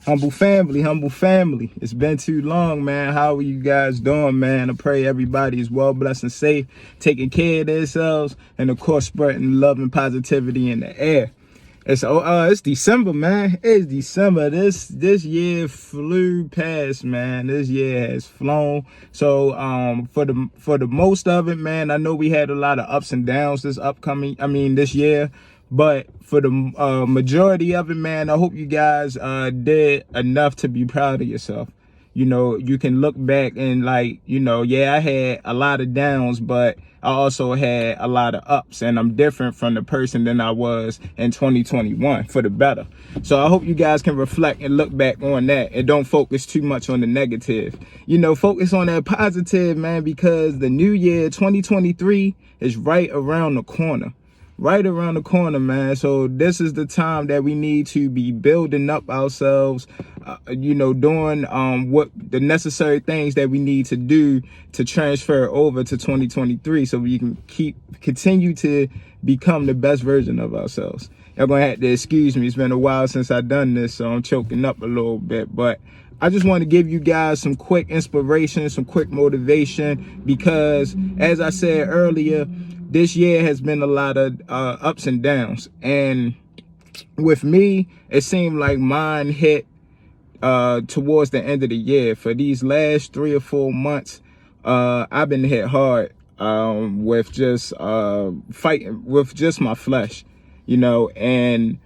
Humble family. It's been too long, man. How are you guys doing, man? I pray everybody is well, blessed, and safe, taking care of themselves, and of course, spreading love and positivity in the air. It's December, man. It's December. This year flew past, man. This year has flown. So for the most of it, man, I know we had a lot of ups and downs this year. But for the majority of it, man, I hope you guys did enough to be proud of yourself. You know, you can look back and yeah, I had a lot of downs, but I also had a lot of ups, and I'm different from the person than I was in 2021 for the better. So I hope you guys can reflect and look back on that and don't focus too much on the negative. You know, focus on that positive, man, because the new year 2023 is right around the corner. Right around the corner, man. So this is the time that we need to be building up ourselves, doing what the necessary things that we need to do to transfer over to 2023 so we can continue to become the best version of ourselves. Y'all gonna have to excuse me. It's been a while since I've done this, so I'm choking up a little bit, but I just want to give you guys some quick inspiration, some quick motivation, because as I said earlier, this year has been a lot of ups and downs. And with me, it seemed like mine hit towards the end of the year. For these last 3 or 4 months, I've been hit hard with just fighting with just my flesh, and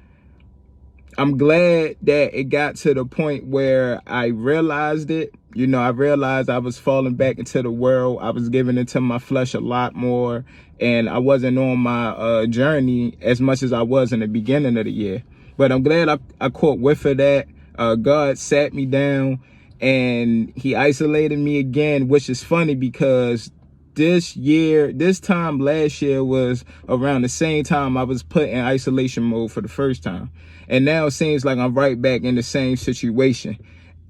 I'm glad that it got to the point where I realized it. I realized I was falling back into the world. I was giving into my flesh a lot more, and I wasn't on my journey as much as I was in the beginning of the year. But I'm glad I caught whiff of that. God sat me down and he isolated me again, which is funny because this time last year was around the same time I was put in isolation mode for the first time. And now it seems like I'm right back in the same situation.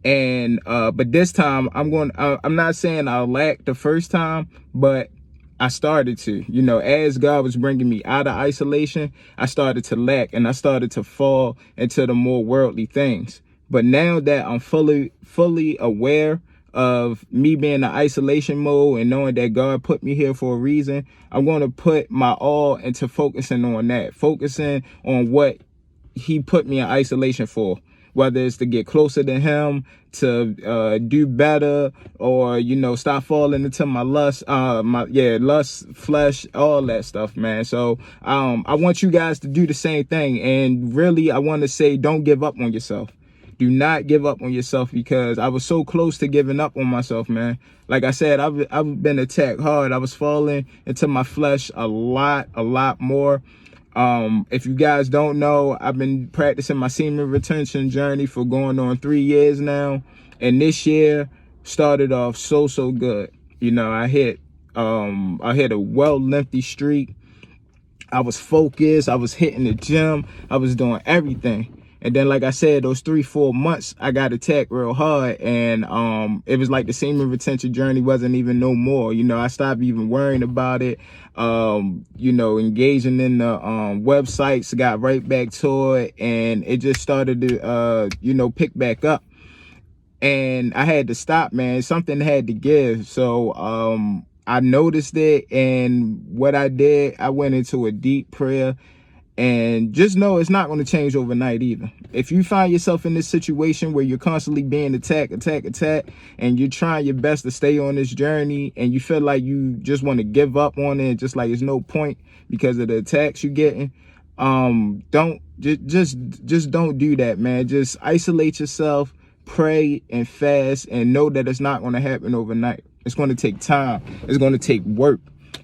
And but this time I'm not saying I lacked the first time, but I started to, as God was bringing me out of isolation, I started to lack and I started to fall into the more worldly things. But now that I'm fully aware of me being in isolation mode and knowing that God put me here for a reason, I'm going to put my all into focusing on that, focusing on what he put me in isolation for, whether it's to get closer to him, to do better, or stop falling into my lust, lust, flesh, all that stuff, man. So I want you guys to do the same thing. And really, I want to say, don't give up on yourself. Do not give up on yourself, because I was so close to giving up on myself, man. Like I said, I've been attacked hard. I was falling into my flesh a lot more. If you guys don't know, I've been practicing my semen retention journey for going on 3 years now. And this year started off so good. I hit a well-lengthy streak. I was focused. I was hitting the gym. I was doing everything. And then, like I said, those 3-4 months, I got attacked real hard. And it was like the semen retention journey wasn't even no more. I stopped even worrying about it. Engaging in the websites, got right back to it. And it just started to, pick back up. And I had to stop, man. Something had to give. So I noticed it. And what I did, I went into a deep prayer. And just know it's not going to change overnight either. If you find yourself in this situation where you're constantly being attacked, and you're trying your best to stay on this journey, and you feel like you just want to give up on it, just like there's no point because of the attacks you're getting, don't do that, man. Just isolate yourself, pray and fast, and know that it's not going to happen overnight. It's going to take time. It's going to take work.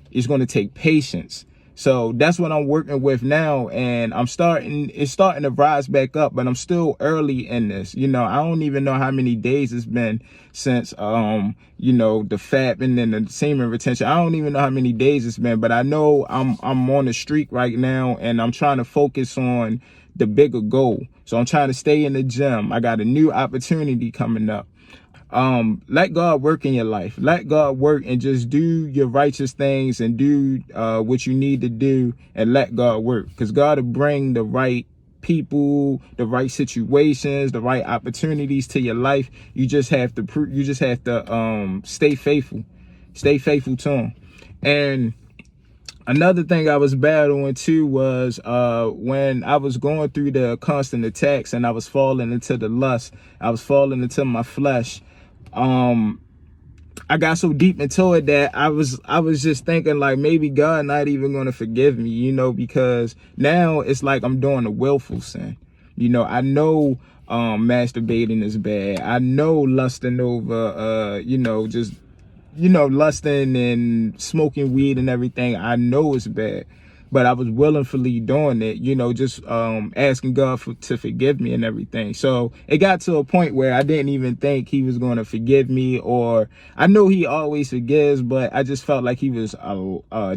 It's going to take patience. So that's what I'm working with now, and it's starting to rise back up, but I'm still early in this. I don't even know how many days it's been since, the fapping and the semen retention. I don't even know how many days it's been, but I know I'm on a streak right now, and I'm trying to focus on the bigger goal. So I'm trying to stay in the gym. I got a new opportunity coming up. Let God work in your life. Let God work and just do your righteous things and do what you need to do, and let God work, because God will bring the right people, the right situations, the right opportunities to your life. You just have to stay faithful to them. And another thing I was battling too was when I was going through the constant attacks and I was falling into the lust, I was falling into my flesh. I got so deep into it that I was just thinking like maybe God not even going to forgive me, you know, because now it's like I'm doing a willful sin. You know, I know masturbating is bad. I know lusting over, lusting and smoking weed and everything. I know it's bad. But I was willingly doing it, you know, just asking God to forgive me and everything. So it got to a point where I didn't even think he was going to forgive me, or I know he always forgives, but I just felt like he was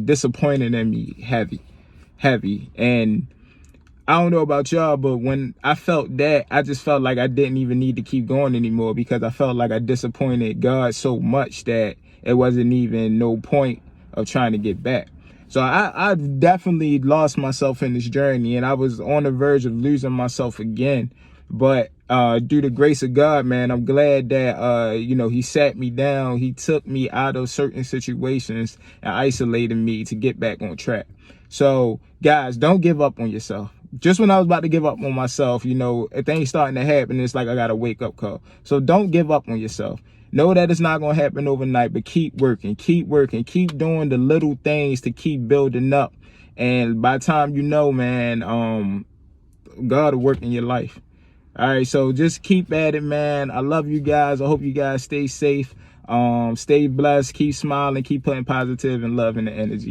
disappointed in me heavy. And I don't know about y'all, but when I felt that, I just felt like I didn't even need to keep going anymore, because I felt like I disappointed God so much that it wasn't even no point of trying to get back. So I definitely lost myself in this journey, and I was on the verge of losing myself again. But due to grace of God, man, I'm glad that, he sat me down. He took me out of certain situations and isolated me to get back on track. So, guys, don't give up on yourself. Just when I was about to give up on myself, you know, if things starting to happen, it's like I got a wake up call. So don't give up on yourself. Know that it's not going to happen overnight, but keep working, keep doing the little things to keep building up. And by the time you know, man, God will work in your life. All right, so just keep at it, man. I love you guys. I hope you guys stay safe, stay blessed, keep smiling, keep putting positive and love in the energy.